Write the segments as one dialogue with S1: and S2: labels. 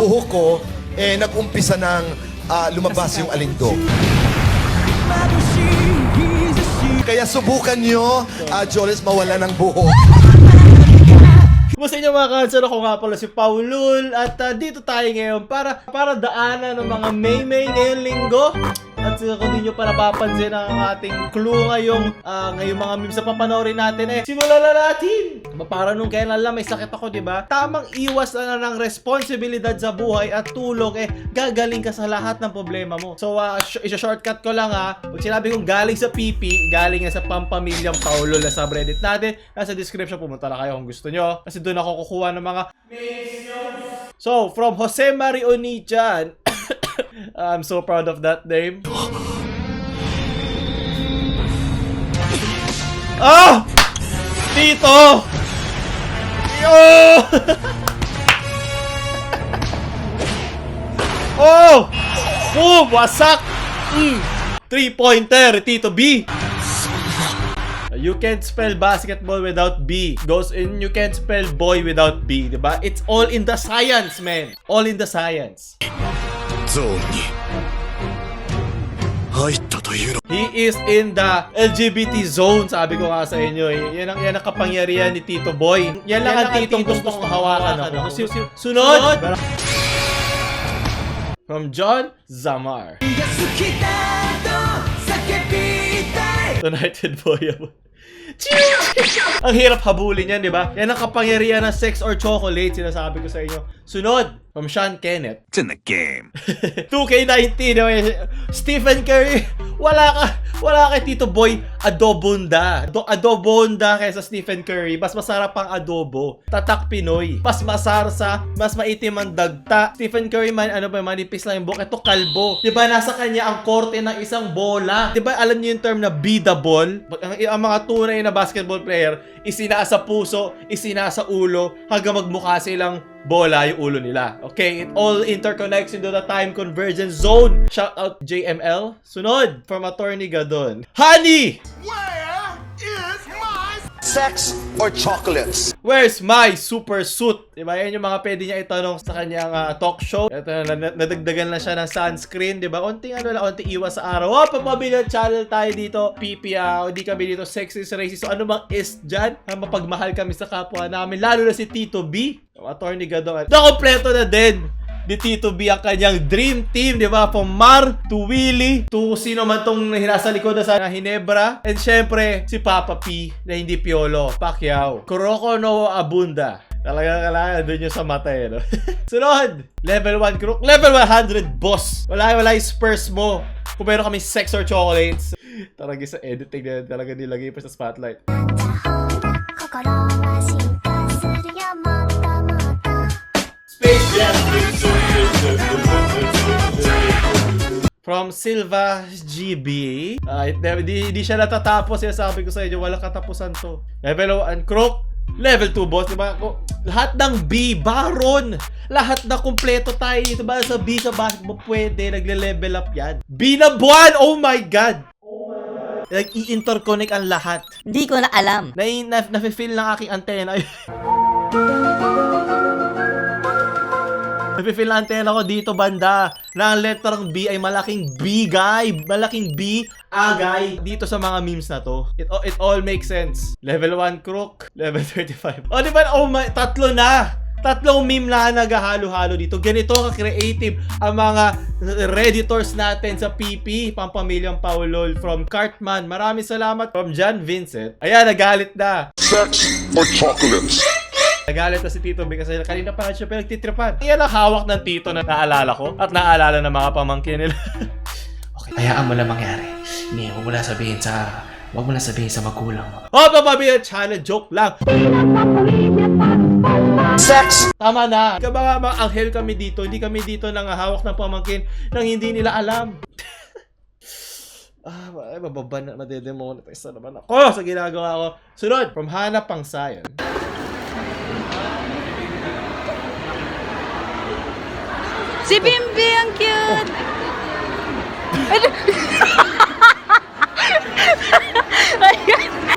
S1: buhok ko, nag-umpisa ng lumabas yung alindog. Kaya subukan nyo, Jolis, mawala ng buhok.
S2: Kumusta inyo mga kanser? Ako nga pala si Paulul at dito tayo ngayon para daanan ng mga Maymay ngayong linggo. At kung di nyo pa napapansin ang ating clue ngayong mga memes na papanoorin natin simulan na natin! Para nung kailan lang may sakit ako, diba? Tamang iwas na ng responsibilidad sa buhay at tulog gagaling ka sa lahat ng problema mo. So, isa-shortcut ko lang Pag sinabi kong galing sa PP, galing sa pampamilyang Paulul na subreddit natin. Nasa description, pumunta na kayo kung gusto nyo. Kasi doon ako kukuha ng mga memes. So, from Jose Marionijan. I'm so proud of that name. Ah! Tito! Yo! Oh! Boom! Wasak! 3-pointer, Tito B! You can't spell basketball without B. Goes in, you can't spell boy without B, diba? It's all in the science, man. All in the science. He is in the LGBT zone, sabi ko nga sa inyo. Yan ang kapangyarihan ni Tito Boy. Yan lang ang titong gustong hawakan ako. Sunod! From John Zamar. United Boy. Ang hirap habulin yan, di ba? Yan ang kapangyarihan ng sex or chocolate, sinasabi ko sa inyo. Sunod, from Sean Kenneth.
S3: It's in the game.
S2: 2K19, diba? Stephen Curry, wala kay Tito Boy, adobonda. Adobonda kaysa Stephen Curry. Mas masarap ang adobo. Tatak Pinoy. Mas masarsa, mas maitim ang dagta. Stephen Curry man, manipis lang yung buhok. Ito kalbo. Diba, nasa kanya ang korte ng isang bola. Diba, alam niyo yung term na be the ball? Ang mga tunay na basketball player, isinasa puso, isinasa ulo, hanggang magmukha silang bola yung ulo nila. Okay, it all interconnects into the time convergence zone. Shout out JML. Sunod, from Attorney Gadon. Honey!
S1: Where is my sex or chocolates?
S2: Where's my super suit? Diba? Yan yung mga pwede niya itanong sa kanyang talk show. Ito, nadagdagan na siya ng sunscreen. Diba? Onting iwas sa araw. Papabilang channel tayo dito. PP, hindi kami dito sexist, racist. So ano bang is dyan? Mapagmahal kami sa kapwa namin. Lalo na si Tito B. Attorney Gadon. Nakompleto na din ni Tito B ang kanyang dream team, di ba? From Mar to Willie to sino man tong hinasa likod na sa Hinebra. And syempre, si Papa P na hindi Piolo, Pacquiao. Kuroko no Abunda. Talaga kailangan doon yung sa mata no? Sunod! Level 1 crook. Level 100 boss. Wala yung spurs mo. Kung meron kami sex or chocolates. Talaga sa editing na talaga nilagay pa sa spotlight. From Silva GB. Di siya natatapos. Sabi ko sa inyo, walang katapusan to. Level 1 crook. Level 2 boss, diba? Lahat ng B, Baron. Lahat na kumpleto tayo dito. Ba sa B sa basketball pwede, nagle-level up yan. B na buwan! Oh my God! Nag-i-interconnect ang lahat.
S4: Hindi ko na alam.
S2: Nafe-feel ng aking antena. Nafe-feel ang antena ko dito banda na ang letrang B ay malaking B, guy. Malaking B, agay. Dito sa mga memes na to. It all makes sense. Level 1 crook. Level 35. O diba? Oh my, tatlo na. Tatlong meme na naghahalo-halo dito. Ganito ka-creative ang mga redditors natin sa PP, Pampamilyang Paulul. From Cartman, maraming salamat. From John Vincent. Ayan, nagalit na.
S5: Sex or chocolates?
S2: Nagalit na si Tito B kasi kanina pa siya pinagtitripan. Yan ang hawak ng Tito na naalala ko at naalala ng mga pamangkin nila.
S6: Okay, hayaan mo lang mangyari. Hindi, huwag mo lang sabihin sa magulang mo.
S2: Papabiyan channel, joke lang.
S1: Sex!
S2: Tama na. Mga anghel kami dito. Hindi kami dito nangahawak ng pamangkin nang hindi nila alam. Mababan na, madedemonetize na naman ako sa ginagawa ko. Sunod, from Hana Pangsayon.
S4: Si Bimbi, ang cute!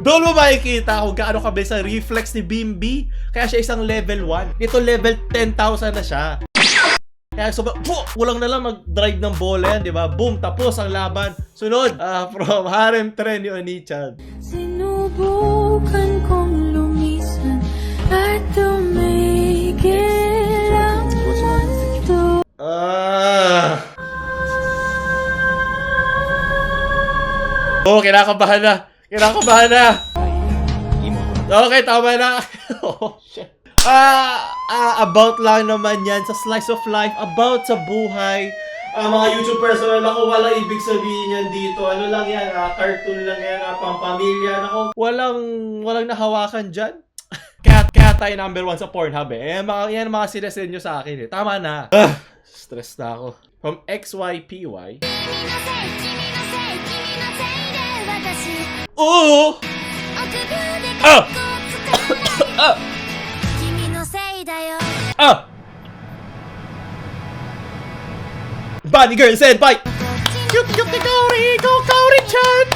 S2: Doon mo makikita kung gaano kabilis ang reflex ni Bimbi. Kaya siya isang level 1. Ito level 10,000 na siya. Kaya kulang na lang mag-drive ng bola yan, di ba? Boom, tapos ang laban. Sunod, from Harem Tren ni Oni-chan.
S3: Sinubukan kong lumisan at tumigil ang mundo.
S2: Oh, kinakabahan na. Okay, tama na. Oh, shit. About lang naman yan sa slice of life, about sa buhay. Mga YouTube personal ako, wala ibig sabihin yan dito. Ano lang yan, cartoon lang yan, pampamilya. Ako, walang nahawakan dyan. Kaya tayo number 1 sa Pornhub eh. Yan mga sinesend nyo sa akin eh. Tama na. Stress na ako. From XYPY. Oo! Bunny girl senpai! Kaori-chan!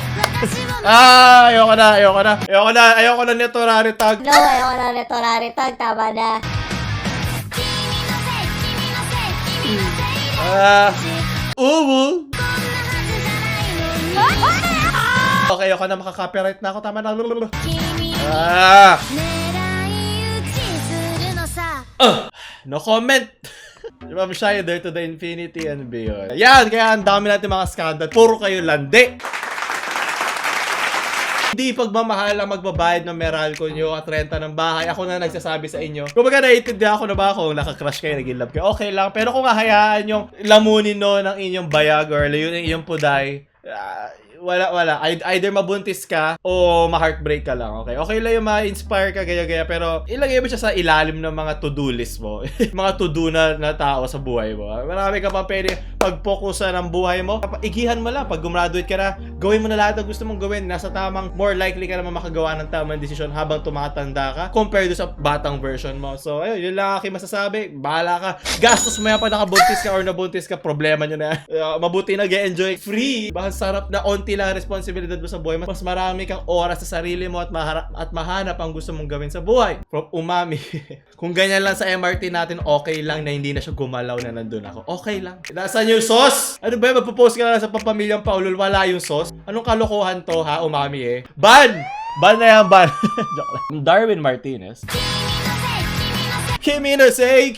S2: Ayoko na nito raritag.
S4: No, ayoko na nito raritag. Tama na.
S2: Uwu! Okay, ayoko na makaka-copyright na ako. Tama na. No comment! From Shider to the infinity and beyond. Yan, kaya ang dami natin mga scandal. Puro kayo landi. Hindi pagmamahal ang magbabayad ng Meralco nyo at renta ng bahay. Ako na nagsasabi sa inyo. Kung baga naiintindihan ako na ba kung nakakrush kayo, nag-in-love kayo, okay lang. Pero kung hahayaan yung lamunin no ng inyong bayag or yun yung iyong puday, wala. Either mabuntis ka o ma-heartbreak ka lang, okay? Okay lang yung ma-inspire ka, gaya-gaya, pero ilagay mo siya sa ilalim ng mga to-do list mo. Mga to-do na tao sa buhay mo. Marami ka pa pwede pag-focusan ang buhay mo. Igihan mo lang. Pag gumraduate ka na, gawin mo na lahat ng gusto mong gawin. Nasa tamang, more likely ka naman makagawa ng tamang desisyon habang tumatanda ka compared sa batang version mo. So, ayun, yun lang aking masasabi. Bahala ka. Gastos mo yan pa nakabuntis ka or nabuntis ka, problema nyo na. Mabuti nag-enjoy free. Baka sarap na onti lang responsibilidad mo sa buhay. Mas marami kang oras sa sarili mo at mahanap ang gusto mong gawin sa buhay. From umami. Kung ganyan lang sa MRT natin, okay lang na hindi na siya gumalaw na nandun ako. Okay lang. Nasaan yung sauce? Ano ba yun? Magpo-post ka na lang sa Pampamilyang Paulol. Wala yung sauce? Anong kalokohan to ha, umami eh? Ban! Ban na yan, ban. Darwin Martinez. Kimi no sei,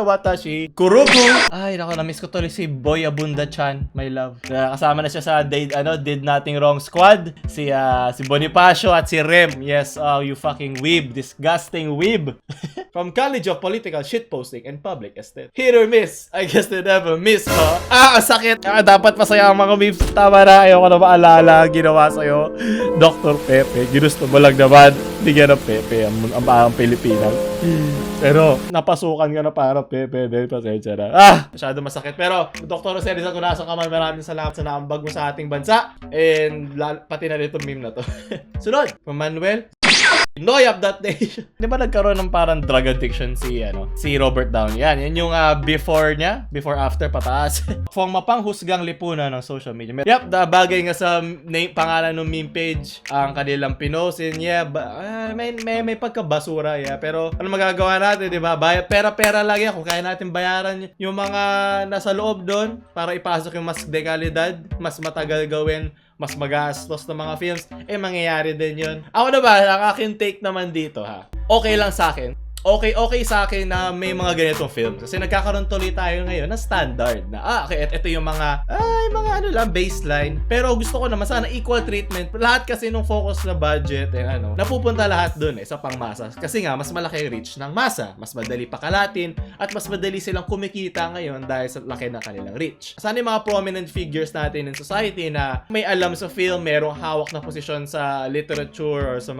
S2: watashi. Kuruku. Ay, nako, na-miss ko tuloy si Boy Abunda-chan, my love. Kasama na siya sa Did Nothing Wrong Squad. Si Bonifacio at si Rem. Yes, you fucking weeb. Disgusting weeb. From College of Political Shitposting and Public Estate. Hit or miss? I guess they never miss, huh? Ang sakit. Dapat masaya ang mga memes. Tama na, ayoko na maalala ginawa sa'yo. Dr. Pepe, ginusto mo lang naman. Bigyan ng Pepe ang Pilipinas. Pero, napasukan ka na para Pepe. Dahil pasensya na. Masyado masakit. Pero, Dr. Jose Rizal, kung nasa ka man, maraming salamat sa naambag mo sa ating bansa. And, pati na rin itong meme na to. Sunod, from Manuel. Noy of that nation. Di ba nagkaroon ng parang drug addiction si Robert Downey? Yan yung before niya, before after pataas. Fong mapanghusgang lipunan ng social media. Yep, bagay nga sa pangalan ng meme page ang kanilang pinosin. Yeah, may pagkabasura, yeah. Pero ano magagawa natin, di ba? Pera-pera lang yan. Kung kaya natin bayaran yung mga nasa loob doon para ipasok yung mas dekalidad, mas matagal gawin, mas magastos ng mga films, mangyayari din yun. Ako na ba, ang aking take naman dito ha, okay lang sa akin. Okay sa akin na may mga ganitong films. Kasi nagkakaroon tuloy tayo ngayon na standard na, okay, ito yung mga baseline. Pero gusto ko naman sana equal treatment. Lahat kasi nung focus na budget napupunta lahat dun sa pangmasa. Kasi nga, mas malaki yung reach ng masa. Mas madali pakalatin at mas madali silang kumikita ngayon dahil sa laki ng kanilang reach. Sana yung mga prominent figures natin in society na may alam sa film, merong hawak na posisyon sa literature or sa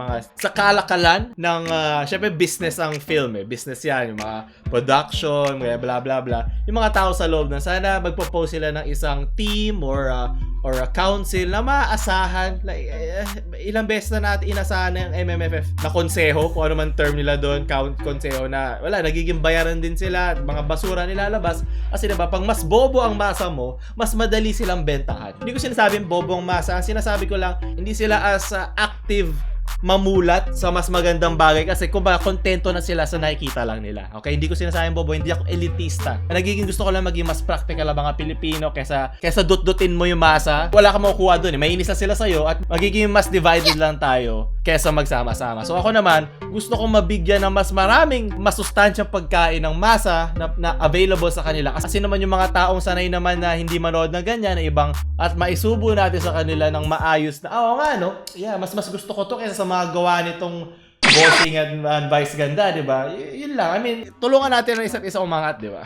S2: kalakalan ng, syempre business ang film business yan, yung mga production, blah blah blah. Yung mga tao sa loob na sana magpo-post sila ng isang team or a council na maaasahan. Like, ilang beses na natin inasahan ng MMFF na konseho, kung ano man term nila doon, konseho na wala, nagiging bayaran din sila at mga basura nilalabas. Kasi diba, pag mas bobo ang masa mo, mas madali silang bentahan. Hindi ko sinasabing bobo ang masa, ang sinasabi ko lang, hindi sila as active mamulat sa mas magandang bagay kasi kung ba kontento na sila sa nakikita lang nila. Okay, hindi ko sinasayang bobo, hindi ako elitista. Nagiging gusto ko lang maging mas practical ang mga Pilipino kesa dut-dutin mo yung masa. Wala ka makukuha doon. Mainis na sila sa'yo at magiging mas divided lang tayo kesa magsama-sama. So ako naman, gusto kong mabigyan ng mas maraming masustansyang pagkain ng masa na available sa kanila. Kasi naman yung mga taong sanay naman na hindi manood ng ganyan na ibang at maisubo natin sa kanila ng maayos na, oo nga no, yeah, mas gusto ko to kaysa sa mga gawa nitong bossing at Vice Ganda, di ba? Yun lang. I mean, tulungan natin ang isa't isa umangat, di ba?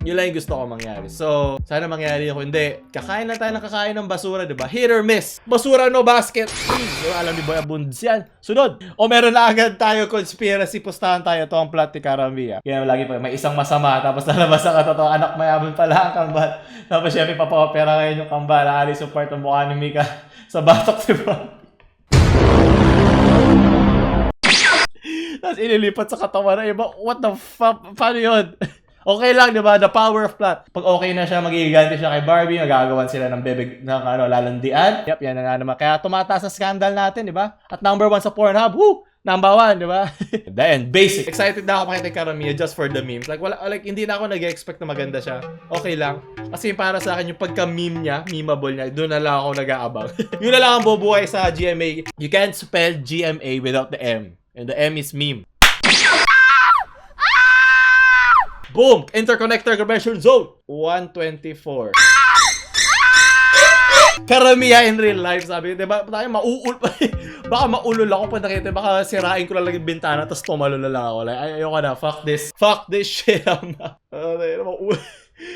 S2: Yun lang yung gusto ko mangyari. So, sana mangyari ako. Hindi. Kakain lang tayo ng kakain ng basura, di ba? Hit or miss. Basura no basket. Di ba? Alam ni Boy Abunds yan. Sunod. O meron na agad tayo conspiracy. Pustahan tayo. Ito ang plot ni Karamia. Kaya lagi pa may isang masama. Tapos lalabas ang katotoo. Anak mayaman pala ang kambal. Tapos syempre papapera ngayon yung kambal. Alis yung part ng mukha ni Mika sa batok, di ba? Tapos ililipat sa katawan na iba. What the fuck? Paano yun? Okay lang, di ba? The power of plot. Pag okay na siya, magigiganti siya kay Barbie, magagawan sila ng bebeg, ng lalandian. Yep, yan na nga naman. Kaya tumataas sa scandal natin, di ba? At number 1 sa Pornhub, woo! Number 1, di ba? Then, basic. Excited na ako makita kay Karamia just for the memes. Like, hindi na ako nag-expect na maganda siya. Okay lang. Kasi para sa akin, yung pagka-meme niya, memeable niya, doon na lang ako nag-aabang. Yun na lang ang bubuhay sa GMA. You can't spell GMA without the M. And the M is meme. Boom! Interconnector conversion zone! 124. Karamia in real life, sabi. Diba? Tayo mauul pa. Baka maulol ako pag nakita. Baka sirain ko lang yung bintana tapos tumalo na lang ako. Like, ayoko na. Fuck this. Fuck this shit.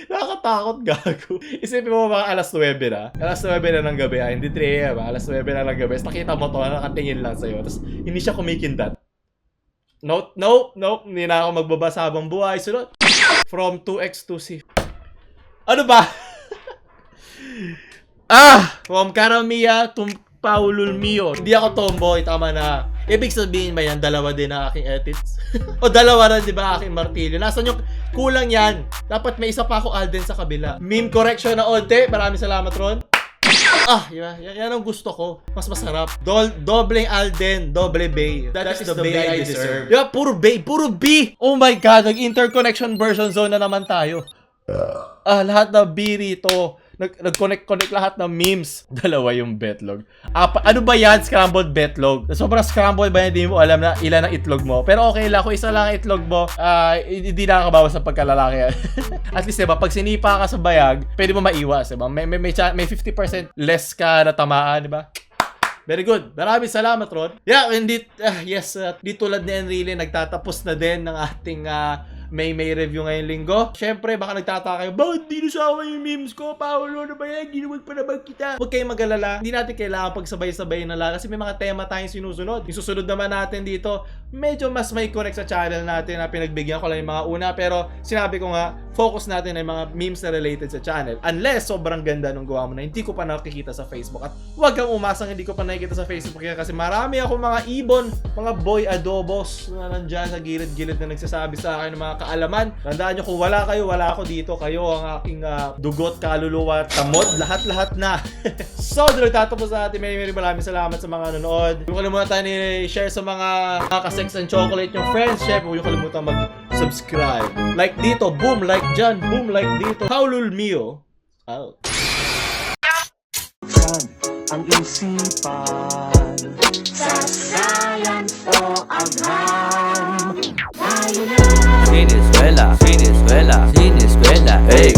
S2: Nakakatakot, gago. Isipin mo mga alas 9 na. Alas 9 na ng gabi. Hindi 3 AM. Alas 9 na ng gabi. Tapos nakita mo to, nakatingin lang sa'yo. Tapos hindi siya kumikindat. Nope. Hindi na ako magbabasa habang buhay. Sunod. From 2X to C. Ano ba? From Karamia to Paulul Mio. Hindi ako tomboy, tama na. Ibig sabihin ba yan, dalawa din ang aking edits? O dalawa rin, di ba, aking martilyo? Nasaan yung kulang yan? Dapat may isa pa ako Alden sa kabila. Meme correction na onte. Maraming salamat, Ron. Yan ang gusto ko. Mas masarap. Dobleng Alden, doble Bay. That is the Bay I deserve. Yeah, puro Bay, puro B. Oh my God, nag-interconnection version zone na naman tayo. Lahat na B rito. Nag-connect lahat ng memes. Dalawa yung betlog. Ano ba yan? Scrambled betlog. Sobrang scrambled ba yan? Hindi mo alam na ilan ang itlog mo. Pero okay lang. Kung isa lang ang itlog mo, hindi nakakabawas sa pagkalalaki yan. At least, diba? Pag sinipa ka sa bayag, pwede mo maiwas. Diba? May 50% less ka na tamaan. Diba? Very good. Maraming salamat, Ron. Yeah, yes. Di tulad ni Enrile, nagtatapos na din ng ating may review ngayong linggo. Siyempre, baka nagtataka kayo, bakit di nasama yung memes ko? Paolo, ano ba yan? Ginawag pa naman kita. Huwag kayong mag-alala. Hindi natin kailangan pagsabay-sabay na lang kasi may mga tema tayong sinusunod. Yung susunod naman natin dito, medyo mas may connect sa channel natin na pinagbigyan ko lang yung mga una. Pero sinabi ko nga, focus natin ay mga memes na related sa channel. Unless sobrang ganda nung gawa mo na hindi ko pa nakikita sa Facebook. At huwag kang umasang hindi ko pa nakikita sa Facebook kasi marami ako mga ibon, mga boy adobos na nandyan sa gilid-gilid na nagsasabi sa akin ng mga kaalaman. Tandaan nyo, kung wala kayo, wala ako dito. Kayo ang aking dugot, kaluluwa, tamod, lahat-lahat na. So, doon nagtatapos natin. Maraming salamat sa mga nanonood. Huwag kalimutan i-share sa mga ka-sex and chocolate yung friends. Syempre, huwag kalimutan mag-subscribe. Like dito, boom, like dyan, boom, like dito. Paulul Mio, out.
S7: Ang isipan sa science o agham. Siniskwela, hey.